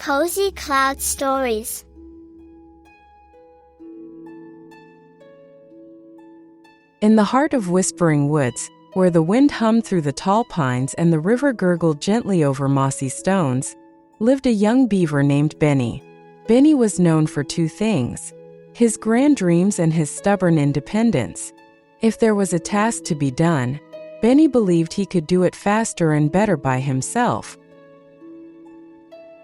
Cozy Cloud Stories. In the heart of whispering woods, where the wind hummed through the tall pines and the river gurgled gently over mossy stones, lived a young beaver named Benny. Benny was known for two things: his grand dreams and his stubborn independence. If there was a task to be done, Benny believed he could do it faster and better by himself.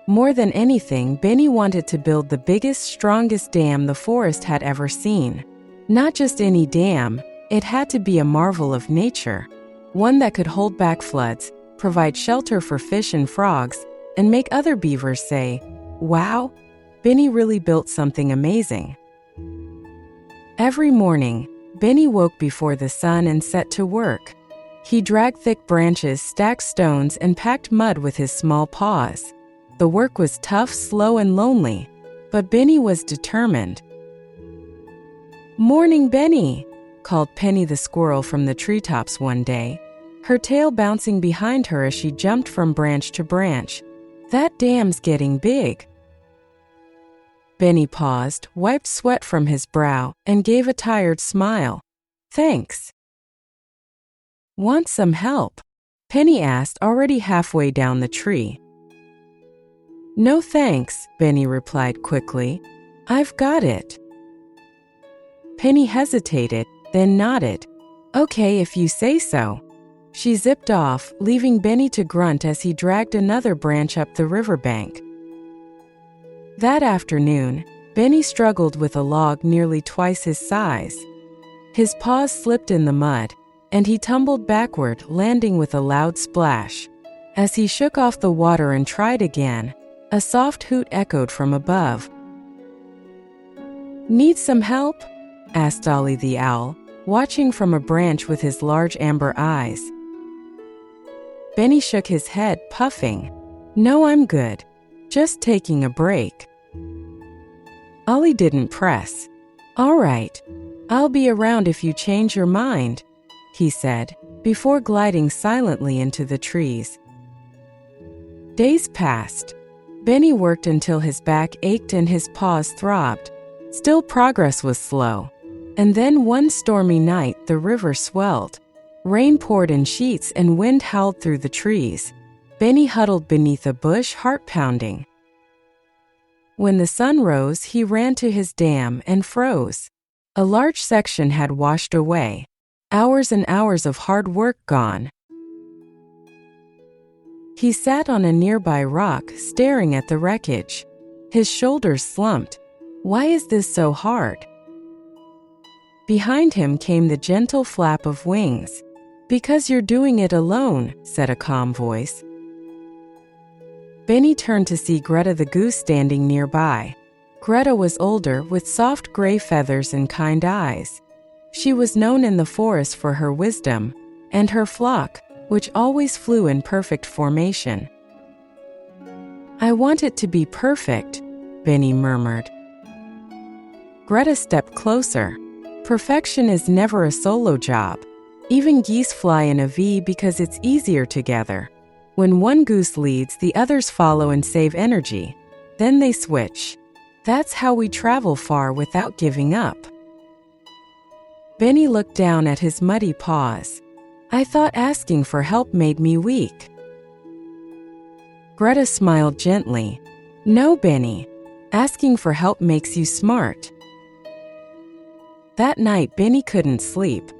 More than anything, Benny wanted to build the biggest, strongest dam the forest had ever seen. Not just any dam, it had to be a marvel of nature, one that could hold back floods, provide shelter for fish and frogs, and make other beavers say, "Wow, Benny really built something amazing." Every morning, Benny woke before the sun and set to work. He dragged thick branches, stacked stones, and packed mud with his small paws. The work was tough, slow, and lonely, but Benny was determined. "Morning, Benny," called Penny the squirrel from the treetops one day, her tail bouncing behind her as she jumped from branch to branch. "That dam's getting big." Benny paused, wiped sweat from his brow, and gave a tired smile. "Thanks." "Want some help?" Penny asked, already halfway down the tree. "No thanks," Benny replied quickly. "I've got it." Penny hesitated, then nodded. "Okay, if you say so." She zipped off, leaving Benny to grunt as he dragged another branch up the riverbank. That afternoon, Benny struggled with a log nearly twice his size. His paws slipped in the mud, and he tumbled backward, landing with a loud splash. As he shook off the water and tried again, a soft hoot echoed from above. "Need some help?" asked Ollie the owl, watching from a branch with his large amber eyes. Benny shook his head, puffing. "No, I'm good. Just taking a break." Ollie didn't press. "All right, I'll be around if you change your mind," he said, before gliding silently into the trees. Days passed. Benny worked until his back ached and his paws throbbed. Still, progress was slow. And then one stormy night, the river swelled. Rain poured in sheets and wind howled through the trees. Benny huddled beneath a bush, heart pounding. When the sun rose, he ran to his dam and froze. A large section had washed away. Hours and hours of hard work gone. He sat on a nearby rock, staring at the wreckage. His shoulders slumped. Why is this so hard? Behind him came the gentle flap of wings. "Because you're doing it alone," said a calm voice. Benny turned to see Greta the goose standing nearby. Greta was older, with soft gray feathers and kind eyes. She was known in the forest for her wisdom, and her flock, which always flew in perfect formation. "I want it to be perfect," Benny murmured. Greta stepped closer. "Perfection is never a solo job. Even geese fly in a V because it's easier together. When one goose leads, the others follow and save energy. Then they switch. That's how we travel far without giving up." Benny looked down at his muddy paws. "I thought asking for help made me weak." Greta smiled gently. "No, Benny. Asking for help makes you smart." That night, Benny couldn't sleep.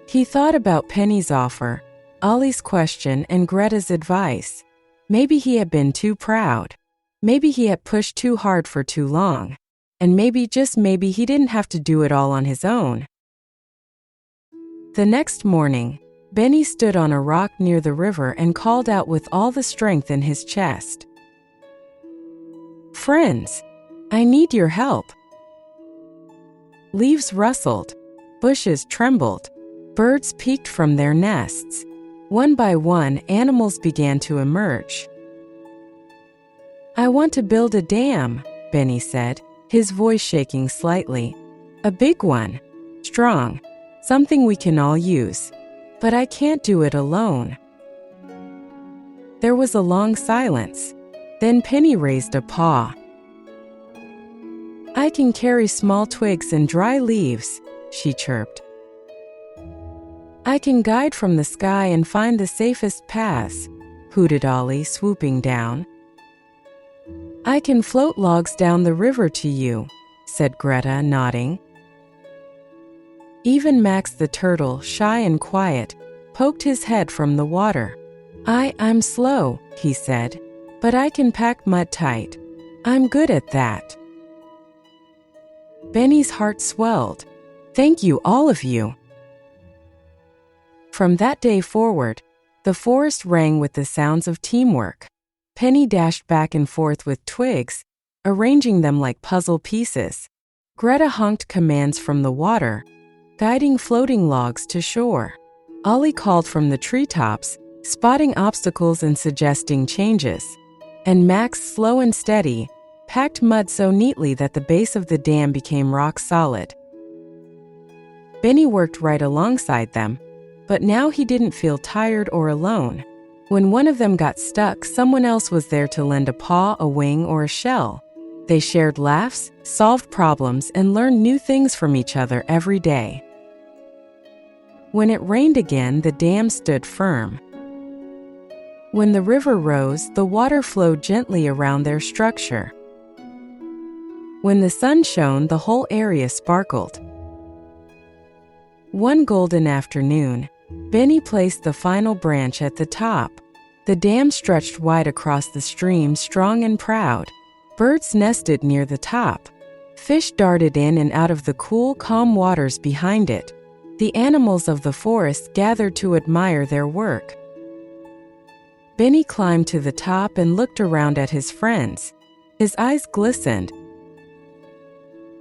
He thought about Penny's offer, Ollie's question, and Greta's advice. Maybe he had been too proud. Maybe he had pushed too hard for too long. And maybe, just maybe, he didn't have to do it all on his own. The next morning, Benny stood on a rock near the river and called out with all the strength in his chest. "Friends, I need your help." Leaves rustled. Bushes trembled. Birds peeked from their nests. One by one, animals began to emerge. "I want to build a dam," Benny said, his voice shaking slightly. "A big one. Strong. Something we can all use. But I can't do it alone." There was a long silence. Then Penny raised a paw. "I can carry small twigs and dry leaves," she chirped. "I can guide from the sky and find the safest paths," hooted Ollie, swooping down. "I can float logs down the river to you," said Greta, nodding. Even Max the turtle, shy and quiet, poked his head from the water. I'm slow," he said, "but I can pack mud tight. I'm good at that." Benny's heart swelled. "Thank you, all of you." From that day forward, the forest rang with the sounds of teamwork. Penny dashed back and forth with twigs, arranging them like puzzle pieces. Greta honked commands from the water, guiding floating logs to shore. Ollie called from the treetops, spotting obstacles and suggesting changes. And Max, slow and steady, packed mud so neatly that the base of the dam became rock solid. Benny worked right alongside them, but now he didn't feel tired or alone. When one of them got stuck, someone else was there to lend a paw, a wing, or a shell. They shared laughs, solved problems, and learned new things from each other every day. When it rained again, the dam stood firm. When the river rose, the water flowed gently around their structure. When the sun shone, the whole area sparkled. One golden afternoon, Benny placed the final branch at the top. The dam stretched wide across the stream, strong and proud. Birds nested near the top. Fish darted in and out of the cool, calm waters behind it. The animals of the forest gathered to admire their work. Benny climbed to the top and looked around at his friends. His eyes glistened.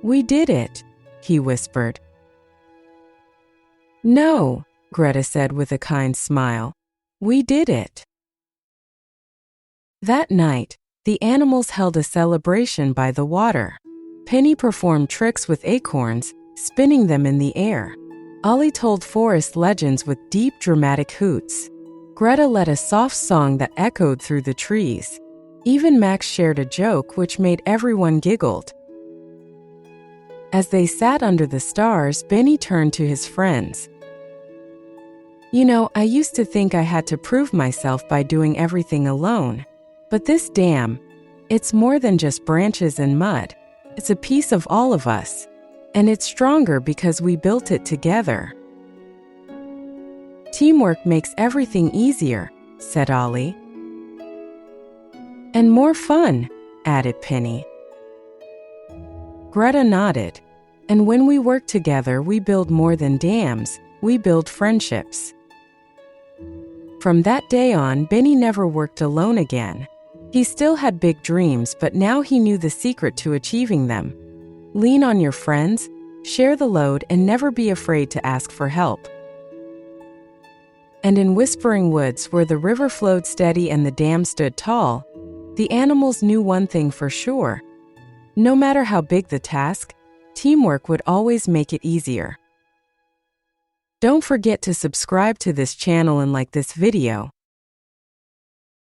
"We did it," he whispered. "No," Greta said with a kind smile. "We did it." That night, the animals held a celebration by the water. Penny performed tricks with acorns, spinning them in the air. Ollie told forest legends with deep, dramatic hoots. Greta led a soft song that echoed through the trees. Even Max shared a joke which made everyone giggled. As they sat under the stars, Benny turned to his friends. "You know, I used to think I had to prove myself by doing everything alone. But this dam, it's more than just branches and mud. It's a piece of all of us. And it's stronger because we built it together." "Teamwork makes everything easier," said Ollie. "And more fun," added Penny. Greta nodded. "And when we work together, we build more than dams, we build friendships." From that day on, Benny never worked alone again. He still had big dreams, but now he knew the secret to achieving them. Lean on your friends, share the load, and never be afraid to ask for help. And in Whispering Woods, where the river flowed steady and the dam stood tall, the animals knew one thing for sure. No matter how big the task, teamwork would always make it easier. Don't forget to subscribe to this channel and like this video.